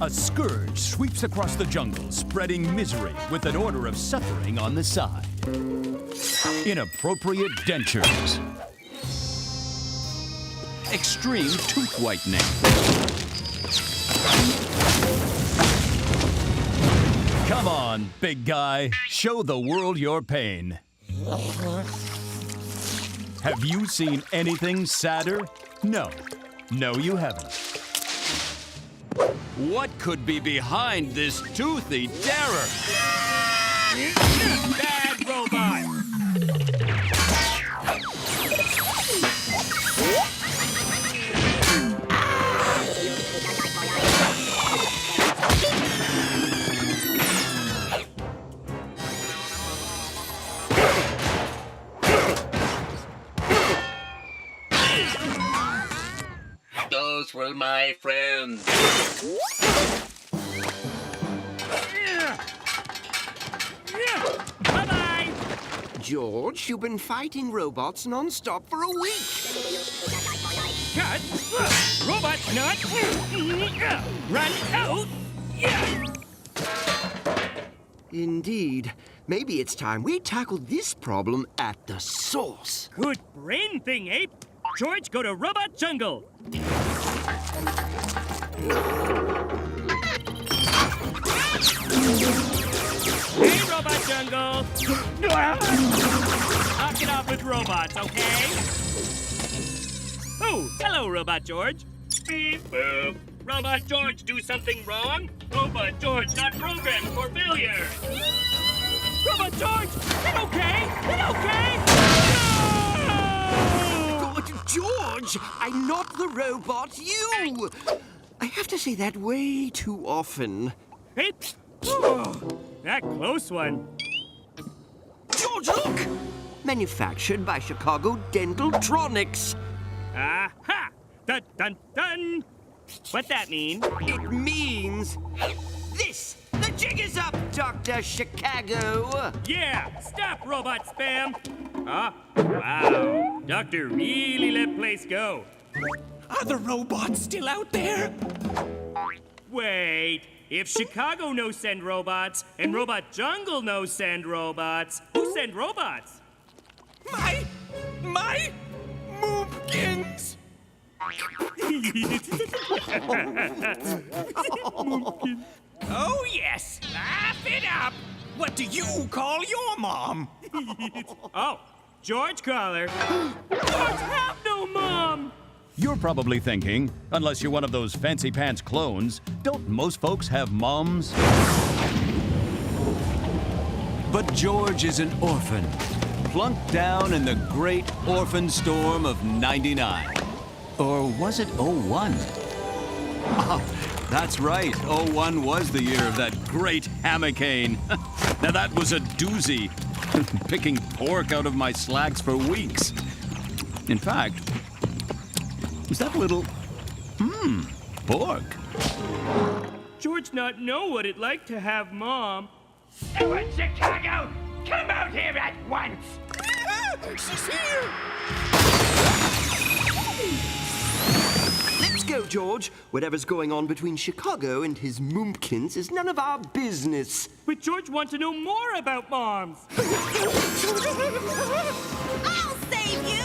A scourge sweeps across the jungle, spreading misery with an order of suffering on the side. Inappropriate dentures. Extreme tooth whitening. Come on, big guy. Show the world your pain. Have you seen anything sadder? No. No, you haven't. What could be behind this toothy terror? Bad robot! Those were my friends. Bye-bye! George, you've been fighting robots non-stop for a week. Cut! Robot nut! Run out! Indeed. Maybe it's time we tackled this problem at the source. Good brain thing, Ape! George, go to Robot Jungle! Hey, Robot Jungle! Knock it off with robots, okay? Oh, hello, Robot George. Beep boop. Robot George do something wrong? Robot George not programmed for failure. Robot George, it okay? It okay? No! George, I'm not the robot, you! I have to say that way too often. Ape? Oh, that close one. George, look! Manufactured by Chicago Dentaltronics. Aha! Dun dun dun! What's that mean? It means this. The jig is up, Dr. Chicago. Yeah! Stop, robot spam! Wow. Doctor really let place go. Are the robots still out there? Wait. If Chicago no send robots and Robot Jungle no send robots, who send robots? My moopkins! Oh, yes. Laugh it up. What do you call your mom? Oh, George Collar. George have no mom! You're probably thinking, unless you're one of those fancy pants clones, don't most folks have moms? But George is an orphan, plunked down in the great orphan storm of '99. Or was it '01? Ah, that's right, '01 was the year of that great hammockane. Now that was a doozy, picking pork out of my slacks for weeks. In fact, was that a little, pork? George not know what it like to have mom. Everyone, Chicago, come out here at once! She's here! Let's go, George. Whatever's going on between Chicago and his moompkins is none of our business. But George wants to know more about moms. I'll save you!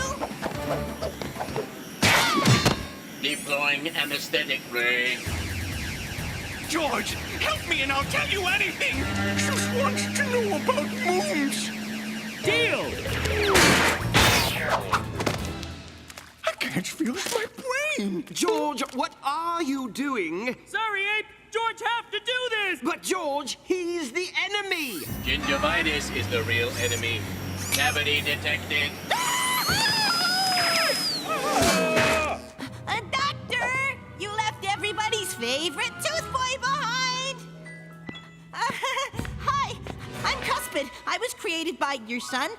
Deploying anesthetic ray. George, help me and I'll tell you anything. Just wants to know about mooms. Deal! I can't feel my brain. George, what are you doing? Sorry, Ape. George have to do this. But George, he's the enemy. Gingivitis is the real enemy. Cavity detected. Doctor, you left everybody's favorite tooth boy behind. Hi, I'm Cuspid. I was created by your son,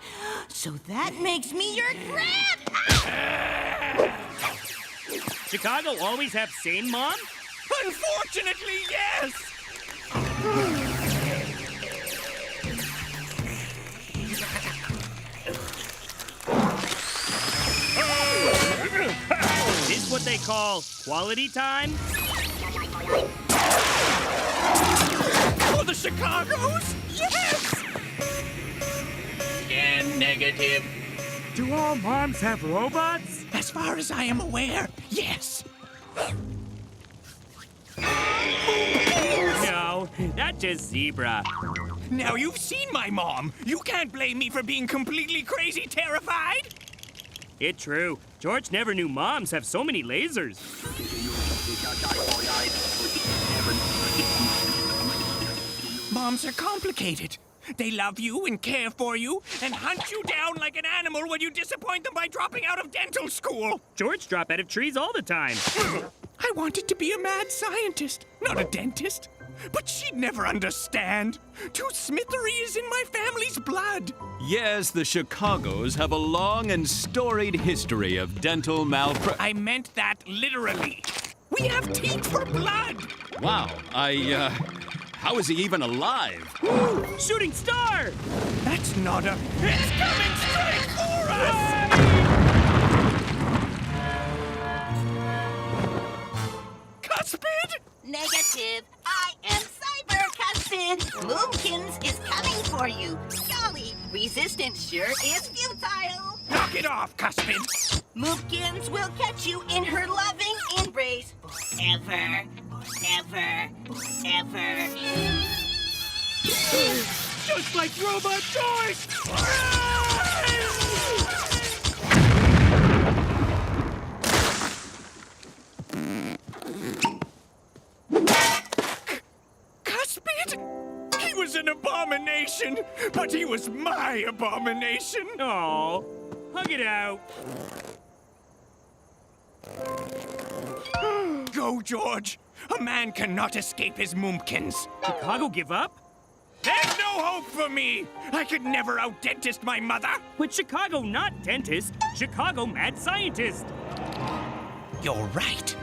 so that makes me your grand. Chicago always have same mom? Unfortunately, yes. This what they call quality time? Chicago's? Yes! Scan negative. Do all moms have robots? As far as I am aware, yes. No, that's just zebra. Now you've seen my mom. You can't blame me for being completely crazy terrified. It's true. George never knew moms have so many lasers. Moms are complicated. They love you and care for you and hunt you down like an animal when you disappoint them by dropping out of dental school. George drop out of trees all the time. I wanted to be a mad scientist, not a dentist. But she'd never understand. Tooth smithery is in my family's blood. Yes, the Chicagos have a long and storied history of dental malpractice. I meant that literally. We have teeth for blood. Wow, how is he even alive? Ooh, shooting star! That's not a... It's coming straight for us! Cuspid? Negative. I am Cyber Cuspid. Moomkins is coming for you. Golly, resistance sure is futile. Knock it off, Cuspid. Moomkins will catch you in her loving embrace. Ever, ever, ever. Just like Robot George! Cuspid? He was an abomination, but he was my abomination. Aw, hug it out. Go, George. A man cannot escape his Moomkins. Chicago give up? There's no hope for me. I could never out-dentist my mother. But Chicago not dentist, Chicago mad scientist. You're right.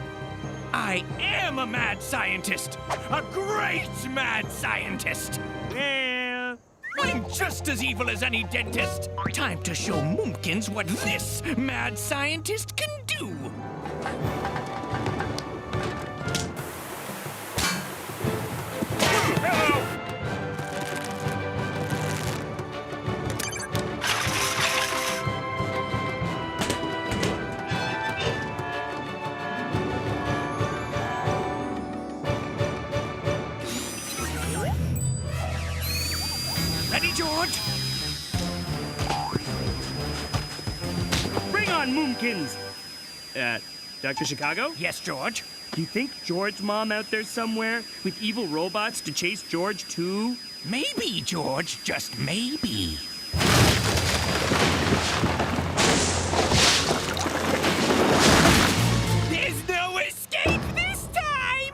I am a mad scientist. A great mad scientist. Well, I'm just as evil as any dentist. Time to show Moomkins what this mad scientist can do. Ready, George? bring on Moomkins! Dr. Chicago? Yes, George. Do you think George's mom out there somewhere with evil robots to chase George too? Maybe, George. Just maybe. There's no escape this time!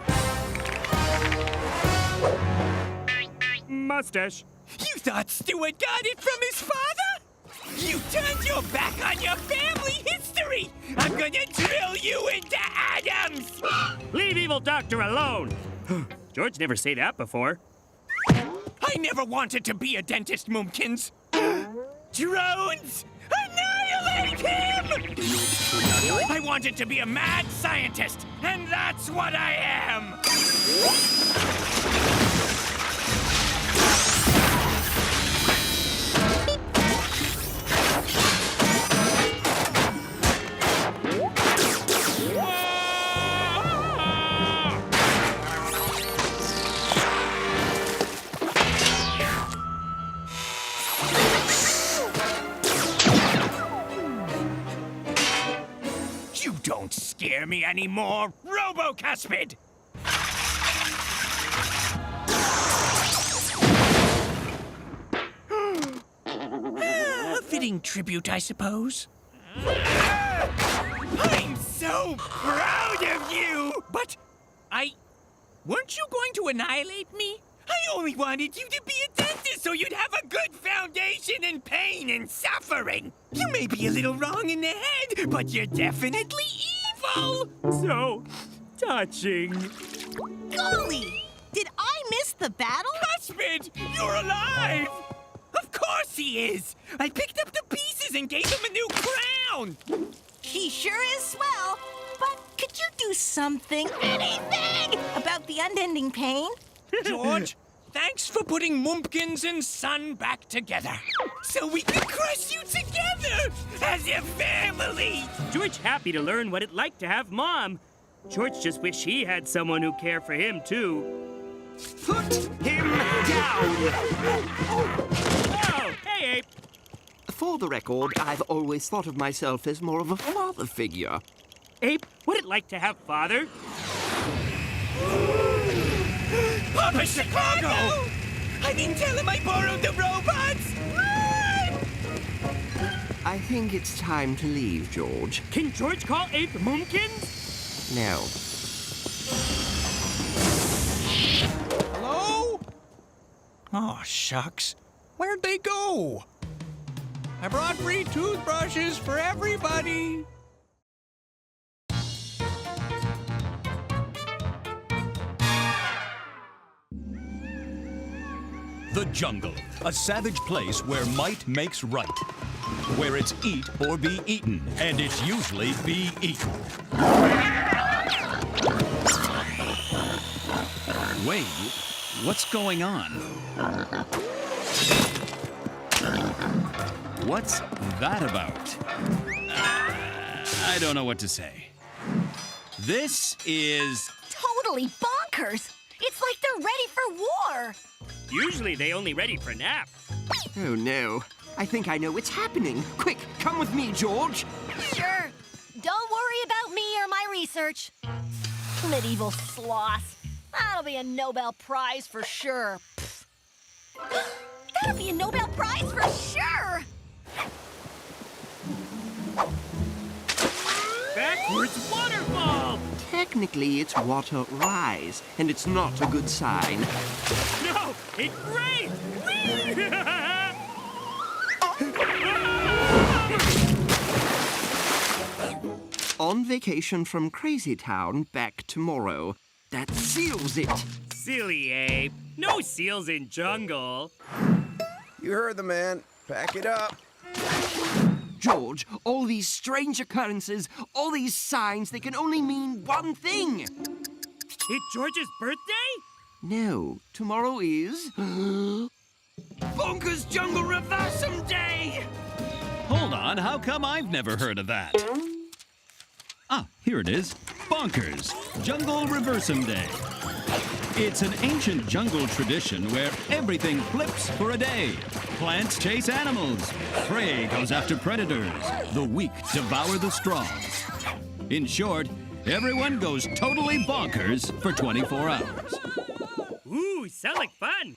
Mustache. You thought Stuart got it from his father? You turned your back on your family history! I'm gonna drill you into atoms! Leave evil doctor alone! George never say that before. I never wanted to be a dentist, Moomkins. Drones! Annihilate him! I wanted to be a mad scientist, and that's what I am! You don't scare me anymore, Robo-Cuspid! A fitting tribute, I suppose. I'm so proud of you! But weren't you going to annihilate me? I only wanted you to be a dentist so you'd have a good foundation in pain and suffering. You may be a little wrong in the head, but you're definitely evil! So touching. Golly! Did I miss the battle? Cuspid, you're alive! Of course he is! I picked up the pieces and gave him a new crown! She sure is swell. But could you do something, anything, about the unending pain? George, thanks for putting Mumpkins and Son back together. So we can crush you together as a family. George happy to learn what it's like to have Mom. George just wish he had someone who cared for him, too. Put him down! Oh, hey, Ape. For the record, I've always thought of myself as more of a father figure. Ape, what it like to have father? Papa Chicago! I didn't tell him I borrowed the robots! Run! I think it's time to leave, George. Can George call Ape Mumpkins? No. Hello? Oh, shucks. Where'd they go? I brought free toothbrushes for everybody. The jungle, a savage place where might makes right. Where it's eat or be eaten, and it's usually be eaten. Wait, what's going on? What's that about? I don't know what to say. This is... Totally bonkers! It's like they're ready for war! Usually they only ready for nap. Oh, no. I think I know what's happening. Quick, come with me, George. Sure. Don't worry about me or my research. Medieval sloth. That'll be a Nobel Prize for sure. That'll be a Nobel Prize for sure! Backwards waterfall! Technically, it's water rise, and it's not a good sign. No, it's great! On vacation from Crazy Town, back tomorrow. That seals it. Silly Ape. No seals in jungle. You heard the man. Pack it up. George, all these strange occurrences, all these signs, they can only mean one thing. It's George's birthday? No, tomorrow is... Bonkers Jungle Reversum Day! Hold on, how come I've never heard of that? Ah, here it is. Bonkers, Jungle Reversum Day. It's an ancient jungle tradition where everything flips for a day. Plants chase animals. Prey goes after predators. The weak devour the strong. In short, everyone goes totally bonkers for 24 hours. Ooh, sound like fun.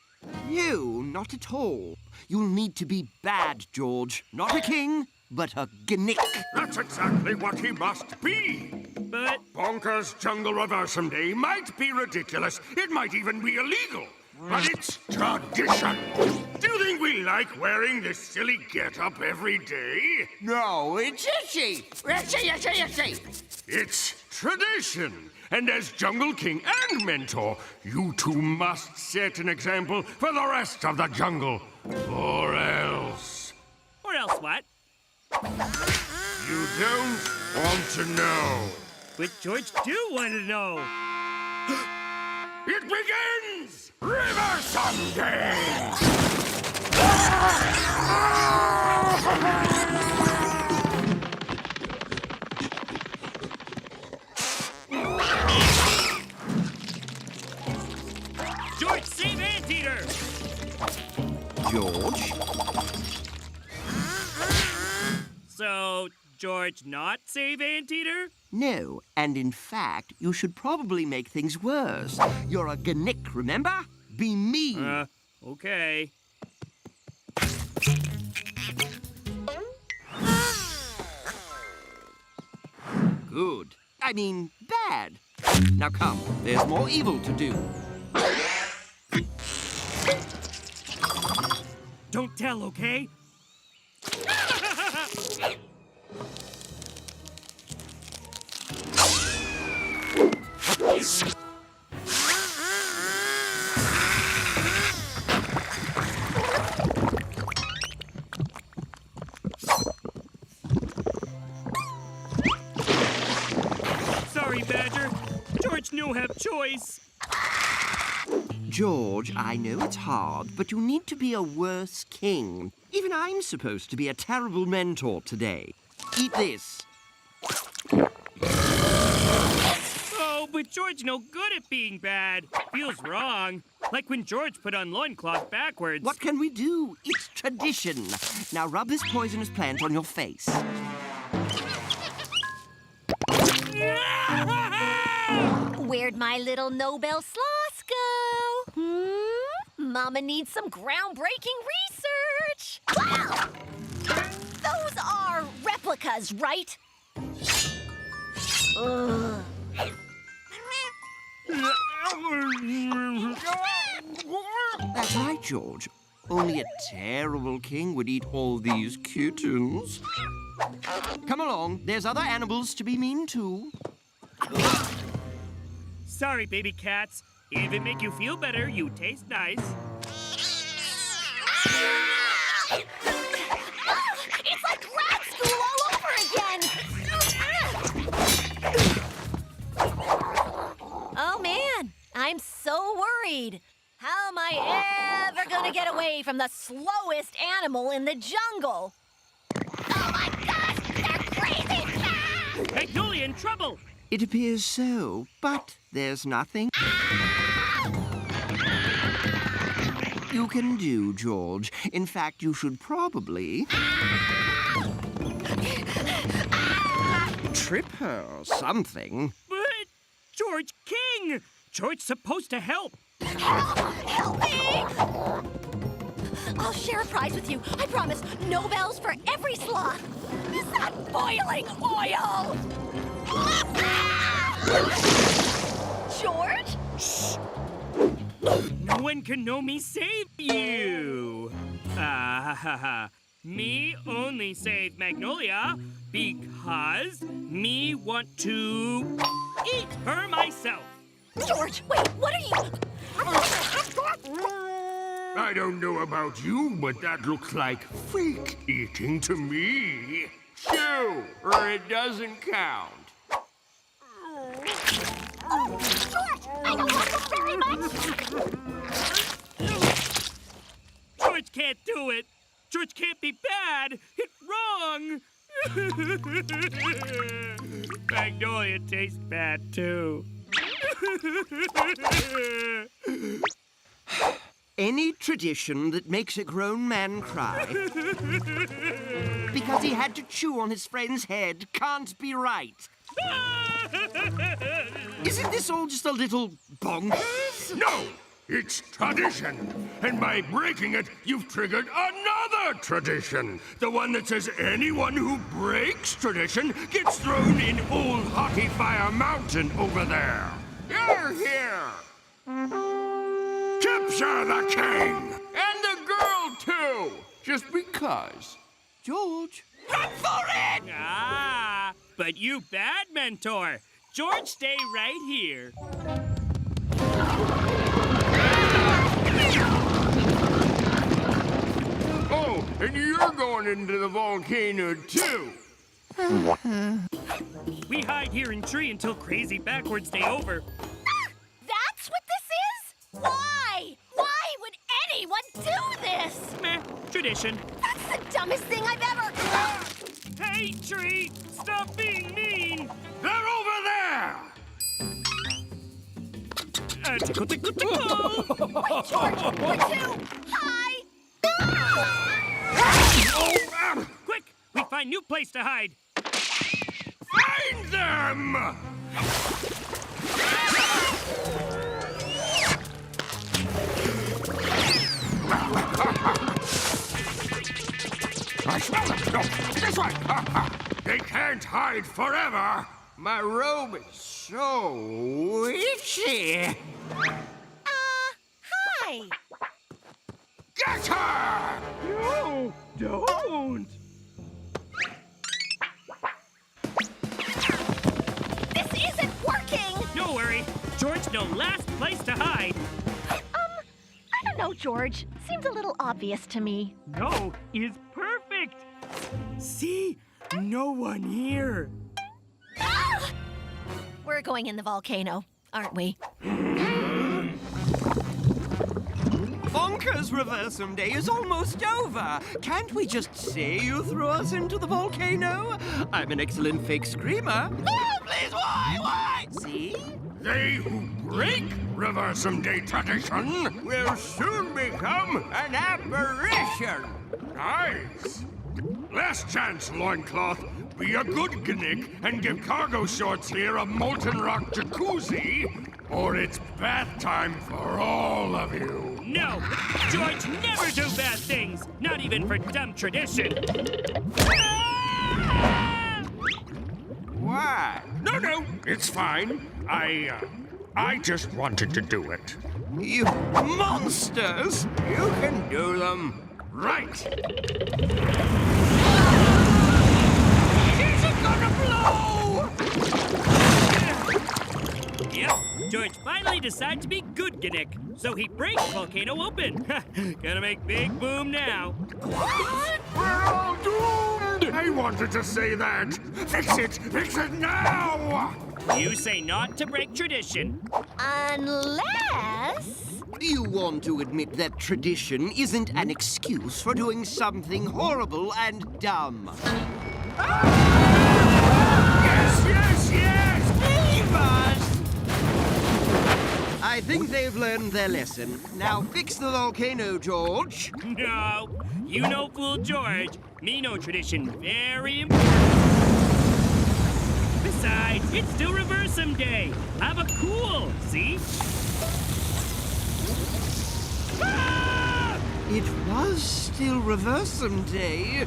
You, not at all. You'll need to be bad, George. Not a king, but a gnick. That's exactly what he must be. But Bonkers Jungle Reversum Day might be ridiculous. It might even be illegal. But it's tradition. Do you think we like wearing this silly get-up every day? No, it's itchy. Itchy. It's tradition. And as Jungle King and Mentor, you two must set an example for the rest of the jungle. Or else... or else what? You don't want to know. But George do want to know. It begins! Reversum Day! George, save Anteater! George? So, George not save Anteater? No, and in fact, you should probably make things worse. You're a gnick, remember? Be mean. Okay. Good. I mean, bad. Now come, there's more evil to do. Don't tell, okay? Sorry, Badger. George no have choice. George, I know it's hard, but you need to be a worse king. Even I'm supposed to be a terrible mentor today. Eat this. Oh, but George no good at being bad. Feels wrong. Like when George put on loincloth backwards. What can we do? It's tradition. Now rub this poisonous plant on your face. Where'd my little Nobel sloths go? Mama needs some groundbreaking research. Wow! Those are replicas, right? Ugh. That's right, George. Only a terrible king would eat all these kittens. Come along, there's other animals to be mean to. Sorry, baby cats. If it make you feel better, you taste nice. It's like grad school all over again! Oh, man. I'm so worried. How am I ever gonna get away from the slowest animal in the jungle? Oh, my gosh! They're crazy fast! Magnolia in trouble! It appears so, but there's nothing you can do, George. In fact, you should probably trip her or something. But George King! George's supposed to help. Help me! I'll share a prize with you. I promise. No bells for every sloth. Is that boiling oil? George? Shh! No one can know me save you. Me only save Magnolia because me want to eat her myself. George, wait, what are you... I don't know about you, but that looks like fake eating to me. Chew, or it doesn't count. Oh, George, I don't like it very much. George can't do it. George can't be bad. It's wrong. Magnolia tastes bad, too. Any tradition that makes a grown man cry because he had to chew on his friend's head can't be right. Isn't this all just a little bonkers? No! It's tradition. And by breaking it, you've triggered another tradition. The one that says anyone who breaks tradition gets thrown in Old Hockey Fire Mountain over there. You're here! Capture the king! And the girl, too! Just because. George? Run for it! Ah, but you bad mentor. George, stay right here. Oh, and you're going into the volcano, too. We hide here in tree until crazy backwards day over. That's what this is? Why? Why would anyone do this? Meh, tradition. That's the dumbest thing I've ever... Hey, tree, stop being mean. They're over there! Tickle, tickle, tickle. Wait, George, we're too high. Quick, we find new place to hide. Find them! I smell them! No, this way! They can't hide forever! My robe is so itchy. Hi. Get her! No, don't. This isn't working. Don't worry. George no last place to hide. I don't know, George. Seems a little obvious to me. No is perfect. See? No one here. Ah! We're going in the volcano, aren't we? Bonkers Reversum Day is almost over. Can't we just say you threw us into the volcano? I'm an excellent fake screamer. Oh, please, why? See? They who break Reversum Day tradition will soon become an apparition. Nice. Last chance, loincloth. Be a good gnick and give cargo shorts here a molten rock jacuzzi, or it's bath time for all of you. No! George never do bad things! Not even for dumb tradition! Why? No, it's fine. I just wanted to do it. You monsters! You can do them. Right. Is it gonna blow? Yep, George finally decided to be good Gnick, so he breaks the volcano open. Gonna make big boom now. What? We're all doomed! I wanted to say that. Fix it now! You say not to break tradition. Unless... You want to admit that tradition isn't an excuse for doing something horrible and dumb. Yes! Leave us! I think they've learned their lesson. Now fix the volcano, George. No, you no fool George. Me no tradition very important. Besides, it's still Reversum Day. Have a cool, see? It was still Reversum Day.